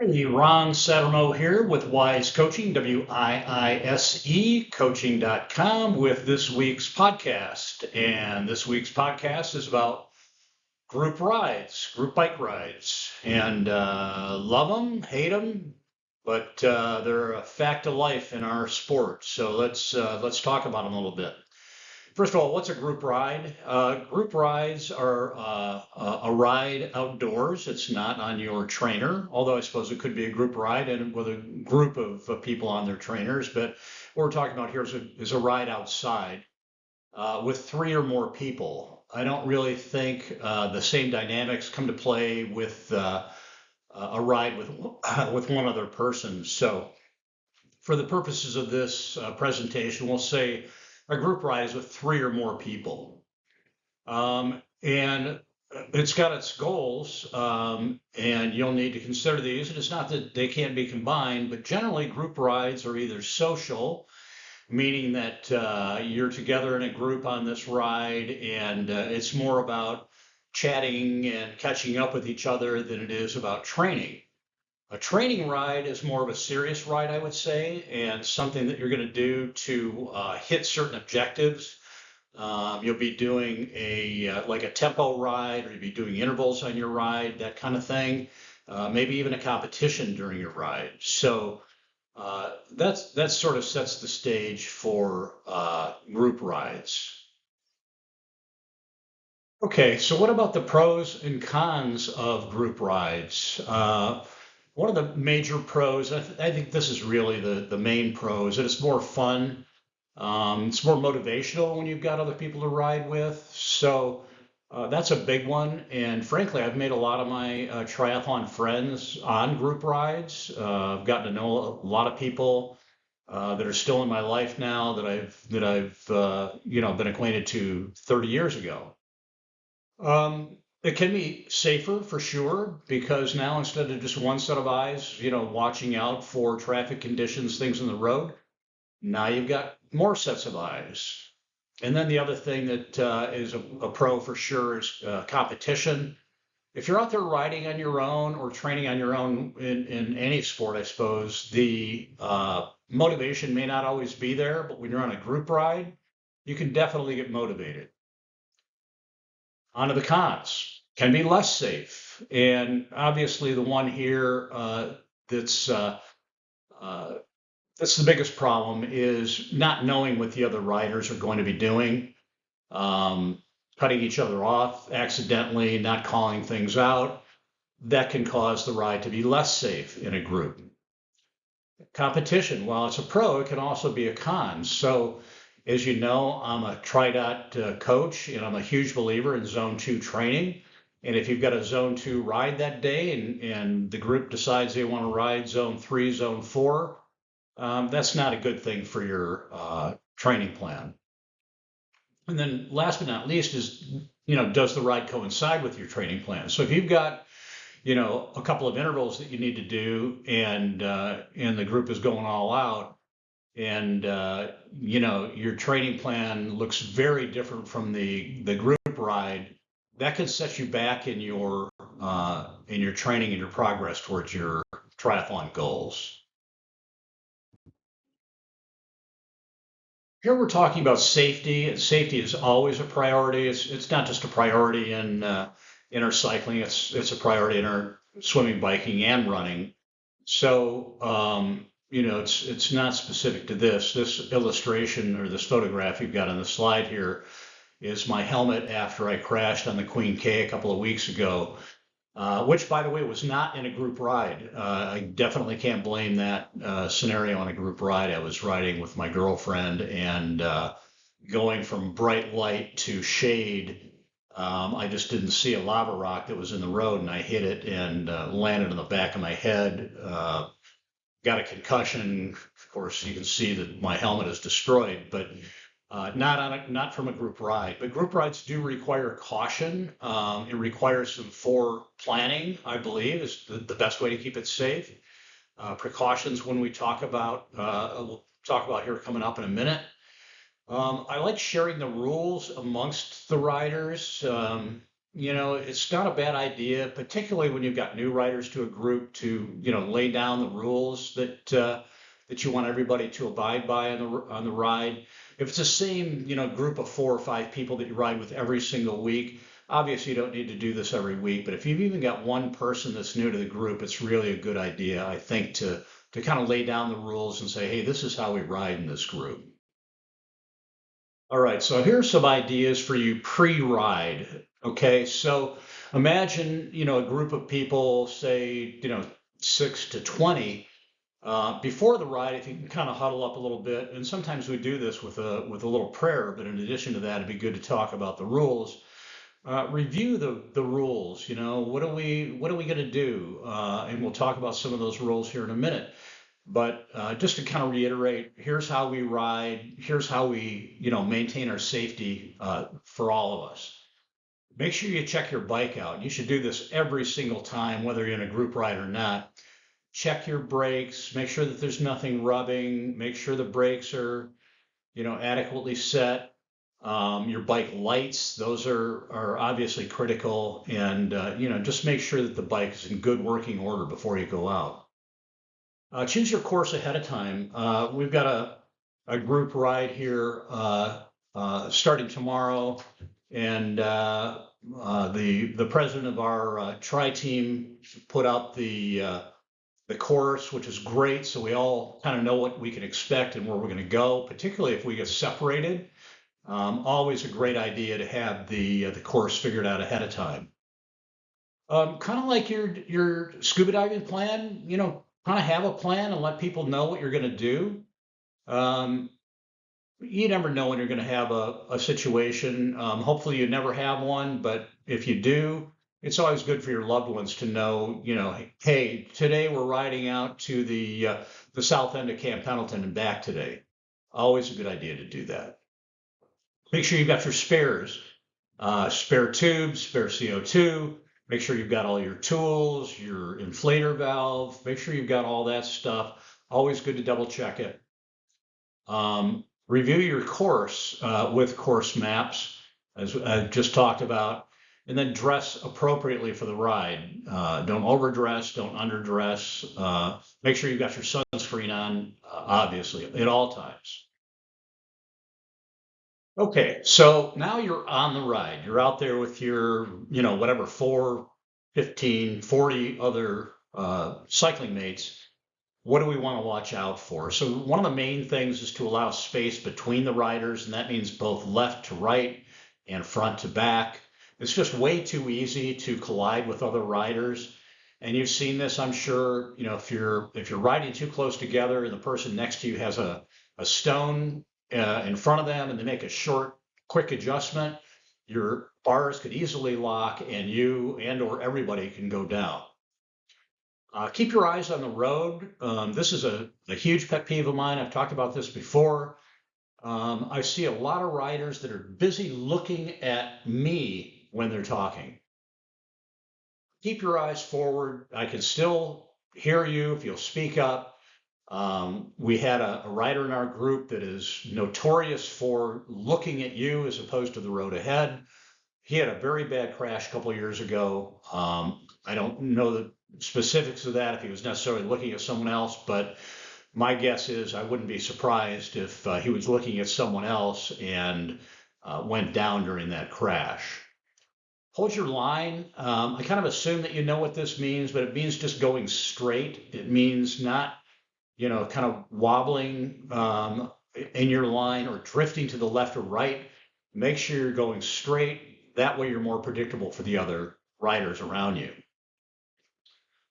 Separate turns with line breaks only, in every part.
Hey, Ron Saetermoe here with Wise Coaching, WIISE coaching.com with this week's podcast. And this week's podcast is about group rides, group bike rides. And love them, hate them, but they're a fact of life in our sport. So let's talk about them a little bit. First of all, what's a group ride? Group rides are a ride outdoors. It's not on your trainer, although I suppose it could be a group ride and with a group of people on their trainers. But what we're talking about here is a ride outside with three or more people. I don't really think the same dynamics come to play with a ride with with one other person. So for the purposes of this presentation, we'll say a group ride is with three or more people. And it's got its goals, and you'll need to consider these. And it's not that they can't be combined, but generally group rides are either social, meaning that you're together in a group on this ride, and it's more about chatting and catching up with each other than it is about training. A training ride is more of a serious ride, I would say, and something that you're going to do to hit certain objectives. You'll be doing like a tempo ride, or you'll be doing intervals on your ride, that kind of thing. Maybe even a competition during your ride. So that sort of sets the stage for group rides. Okay, so what about the pros and cons of group rides? One of the major pros, I think this is really the main pros, that it's more fun. It's more motivational when you've got other people to ride with. So that's a big one. And frankly, I've made a lot of my triathlon friends on group rides. I've gotten to know a lot of people that are still in my life now that I've been acquainted to 30 years ago. It can be safer for sure, because now instead of just one set of eyes, watching out for traffic conditions, things on the road, now you've got more sets of eyes. And then the other thing that is a pro for sure is competition. If you're out there riding on your own or training on your own in any sport, I suppose, the motivation may not always be there, but when you're on a group ride, you can definitely get motivated. Onto the cons, can be less safe. And obviously, the one here that's uh, that's the biggest problem is not knowing what the other riders are going to be doing, um, cutting each other off accidentally, not calling things out. That can cause the ride to be less safe in a group. Competition, while it's a pro, it can also be a con. So, as you know, I'm a TriDot coach, and I'm a huge believer in zone two training. And if you've got a zone two ride that day and the group decides they want to ride zone three, zone four, that's not a good thing for your training plan. And then last but not least is, does the ride coincide with your training plan? So if you've got, a couple of intervals that you need to do, and the group is going all out, and your training plan looks very different from the group ride, that can set you back in your training and your progress towards your triathlon goals. Here we're talking about safety, and safety is always a priority. It's not just a priority in our cycling. It's a priority in our swimming, biking, and running. So it's not specific to this. This illustration or this photograph you've got on the slide here is my helmet after I crashed on the Queen K a couple of weeks ago, which, by the way, was not in a group ride. I definitely can't blame that scenario on a group ride. I was riding with my girlfriend, and going from bright light to shade, I just didn't see a lava rock that was in the road, and I hit it and landed on the back of my head. Got a concussion. Of course, you can see that my helmet is destroyed, but not from a group ride. But group rides do require caution. It requires some planning, I believe, is the best way to keep it safe. Precautions when we'll talk about here coming up in a minute. I like sharing the rules amongst the riders. it's not a bad idea, particularly when you've got new riders to a group to, lay down the rules that you want everybody to abide by on the ride. If it's the same, group of 4 or 5 people that you ride with every single week, obviously you don't need to do this every week. But if you've even got one person that's new to the group, it's really a good idea, I think, to kind of lay down the rules and say, hey, this is how we ride in this group. All right, so here's some ideas for you pre-ride. Okay, so imagine, a group of people, say, 6 to 20. Before the ride, if you can kind of huddle up a little bit, and sometimes we do this with a little prayer, but in addition to that, it'd be good to talk about the rules. Review the rules. What are we going to do? And we'll talk about some of those rules here in a minute. But just to kind of reiterate, here's how we ride. Here's how we, maintain our safety for all of us. Make sure you check your bike out. You should do this every single time, whether you're in a group ride or not. Check your brakes. Make sure that there's nothing rubbing. Make sure the brakes are, adequately set. Your bike lights, those are obviously critical. And, just make sure that the bike is in good working order before you go out. Choose your course ahead of time. We've got a group ride here starting tomorrow, and the president of our tri team put out the course, which is great. So we all kind of know what we can expect and where we're going to go, particularly if we get separated. Always a great idea to have the course figured out ahead of time. Kind of like your scuba diving plan, kind of have a plan and let people know what you're going to do. Um, you never know when you're going to have a situation. Hopefully you never have one, but if you do, it's always good for your loved ones to know, hey, today we're riding out to the south end of Camp Pendleton and back today. Always a good idea to do that. Make sure you've got your spares, spare tubes, spare CO2. Make sure you've got all your tools, your inflator valve. Make sure you've got all that stuff. Always good to double check it. Review your course with course maps, as I just talked about, and then dress appropriately for the ride. Don't overdress, don't underdress. Make sure you've got your sunscreen on, obviously, at all times. Okay, so now you're on the ride. You're out there with your, whatever, 4, 15, 40 other cycling mates. What do we want to watch out for? So one of the main things is to allow space between the riders, and that means both left to right and front to back. It's just way too easy to collide with other riders. And you've seen this, I'm sure, if you're riding too close together and the person next to you has a stone in front of them and they make a short, quick adjustment, your bars could easily lock and you and or everybody can go down. Keep your eyes on the road. This is a huge pet peeve of mine. I've talked about this before. I see a lot of riders that are busy looking at me when they're talking. Keep your eyes forward. I can still hear you if you'll speak up. We had a rider in our group that is notorious for looking at you as opposed to the road ahead. He had a very bad crash a couple of years ago. I don't know the specifics of that, if he was necessarily looking at someone else, but my guess is I wouldn't be surprised if he was looking at someone else and went down during that crash. Hold your line. I kind of assume that you know what this means, but it means just going straight. It means not, kind of wobbling in your line or drifting to the left or right. Make sure you're going straight. That way you're more predictable for the other riders around you.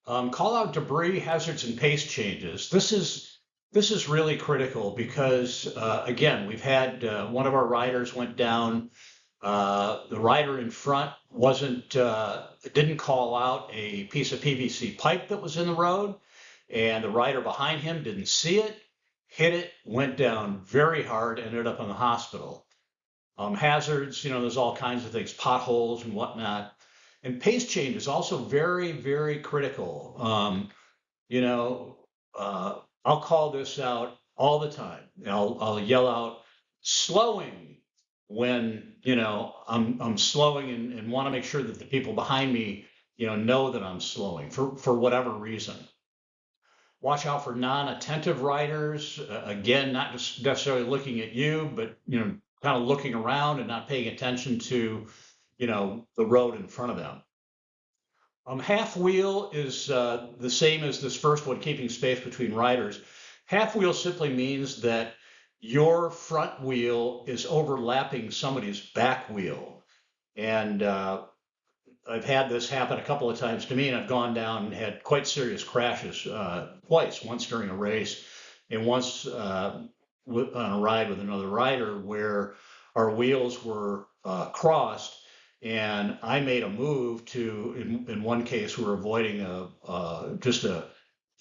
Call out debris, hazards, and pace changes. This is really critical because again, we've had one of our riders went down. The rider in front didn't call out a piece of PVC pipe that was in the road, and the rider behind him didn't see it, hit it, went down very hard, ended up in the hospital. Hazards, there's all kinds of things, potholes and whatnot. And pace change is also very, very critical. You know, I'll call this out all the time. I'll yell out, slowing, when, I'm slowing and want to make sure that the people behind me, know that I'm slowing for whatever reason. Watch out for non-attentive riders. Again, not just necessarily looking at you, but, kind of looking around and not paying attention to, the road in front of them. Half wheel is the same as this first one, keeping space between riders. Half wheel simply means that your front wheel is overlapping somebody's back wheel. And I've had this happen a couple of times to me, and I've gone down and had quite serious crashes twice, once during a race and once on a ride with another rider where our wheels were crossed. And I made a move to, in one case, we were avoiding just a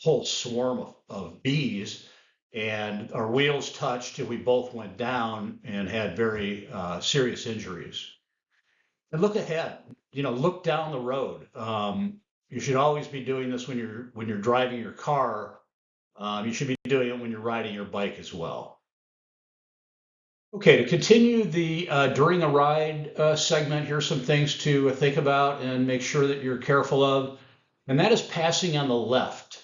whole swarm of bees, and our wheels touched, and we both went down and had very serious injuries. And look ahead, look down the road. You should always be doing this when you're driving your car. You should be doing it when you're riding your bike as well. Okay, to continue the during a ride segment, here's some things to think about and make sure that you're careful of, and that is passing on the left.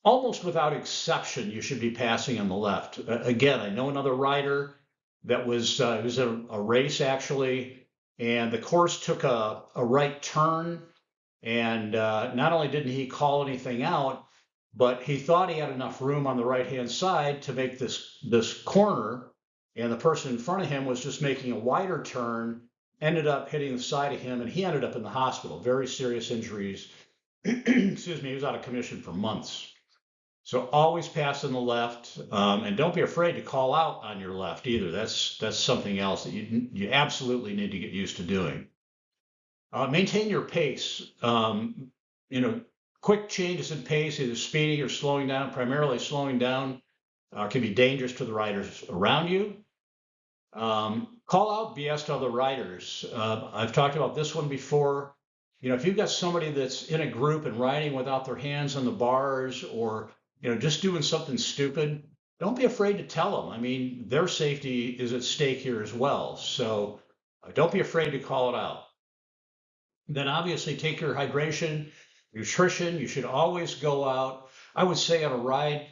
Almost without exception, you should be passing on the left. Again, I know another rider that it was a race actually, and the course took a right turn, and not only didn't he call anything out, but he thought he had enough room on the right-hand side to make this corner, and the person in front of him was just making a wider turn, ended up hitting the side of him, and he ended up in the hospital. Very serious injuries. Excuse me, he was out of commission for months. So always pass on the left, and don't be afraid to call out on your left either. That's something else that you absolutely need to get used to doing. Maintain your pace. Quick changes in pace, either speeding or slowing down, primarily slowing down, can be dangerous to the riders around you. Call out BS to other riders. I've talked about this one before. If you've got somebody that's in a group and riding without their hands on the bars, or just doing something stupid, don't be afraid to tell them. I mean, their safety is at stake here as well. So don't be afraid to call it out. Then obviously take your hydration, nutrition. You should always go out. I would say on a ride,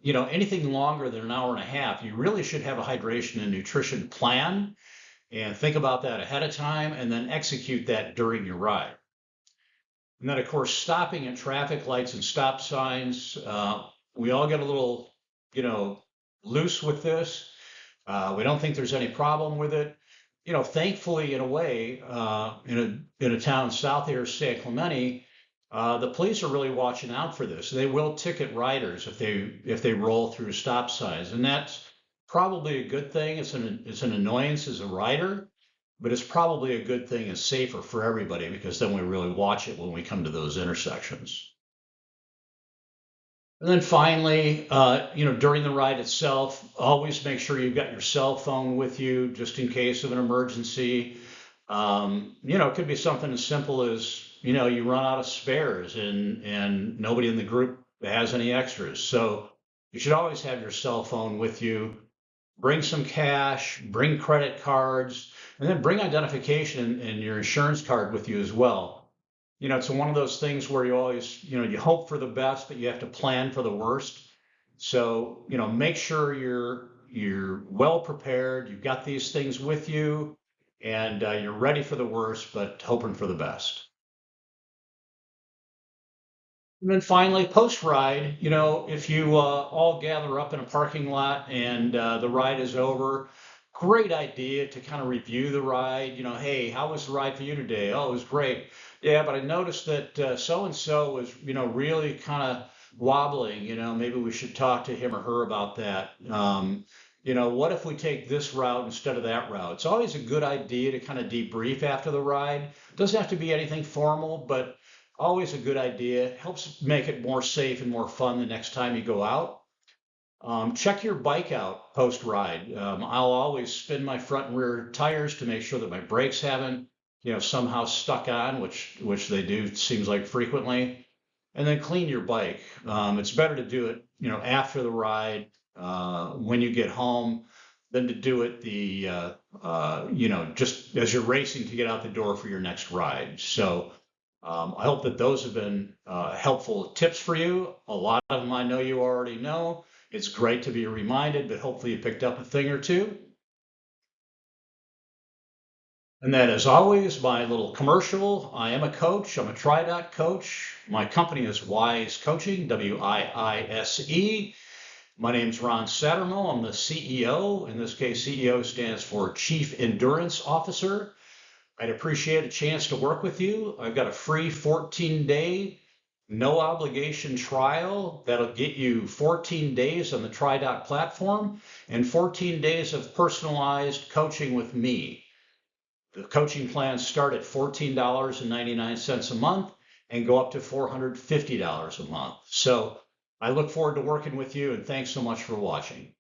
anything longer than an hour and a half, you really should have a hydration and nutrition plan, and think about that ahead of time and then execute that during your ride. And then, of course, stopping at traffic lights and stop signs. We all get a little, loose with this. We don't think there's any problem with it. Thankfully, in a way, in a town south here, San Clemente, the police are really watching out for this. They will ticket riders if they roll through stop signs, and that's probably a good thing. It's an annoyance as a rider, but it's probably a good thing. It's safer for everybody because then we really watch it when we come to those intersections. And then finally, during the ride itself, always make sure you've got your cell phone with you just in case of an emergency. It could be something as simple as, you run out of spares and nobody in the group has any extras. So you should always have your cell phone with you. Bring some cash, bring credit cards, and then bring identification and your insurance card with you as well. It's one of those things where you always, you hope for the best, but you have to plan for the worst. So, make sure you're well prepared. You've got these things with you, and you're ready for the worst, but hoping for the best. And then finally, post ride, if you all gather up in a parking lot and the ride is over, great idea to kind of review the ride. Hey, how was the ride for you today? Oh, it was great. Yeah, but I noticed that so and so was, really kind of wobbling. Maybe we should talk to him or her about that. What if we take this route instead of that route? It's always a good idea to kind of debrief after the ride. It doesn't have to be anything formal, but always a good idea. Helps make it more safe and more fun the next time you go out. Check your bike out post ride. I'll always spin my front and rear tires to make sure that my brakes haven't, somehow stuck on, which they do, seems like frequently. And then clean your bike. It's better to do it, after the ride, when you get home, than to do it just as you're racing to get out the door for your next ride. So I hope that those have been helpful tips for you. A lot of them I know you already know. It's great to be reminded, but hopefully you picked up a thing or two. And then, as always, my little commercial. I am a coach. I'm a TriDot coach. My company is Wise Coaching, WIISE. My name's Ron Saetermoe. I'm the CEO. In this case, CEO stands for Chief Endurance Officer. I'd appreciate a chance to work with you. I've got a free 14-day, no obligation trial that'll get you 14 days on the TriDot platform and 14 days of personalized coaching with me. The coaching plans start at $14.99 a month and go up to $450 a month. So I look forward to working with you, and thanks so much for watching.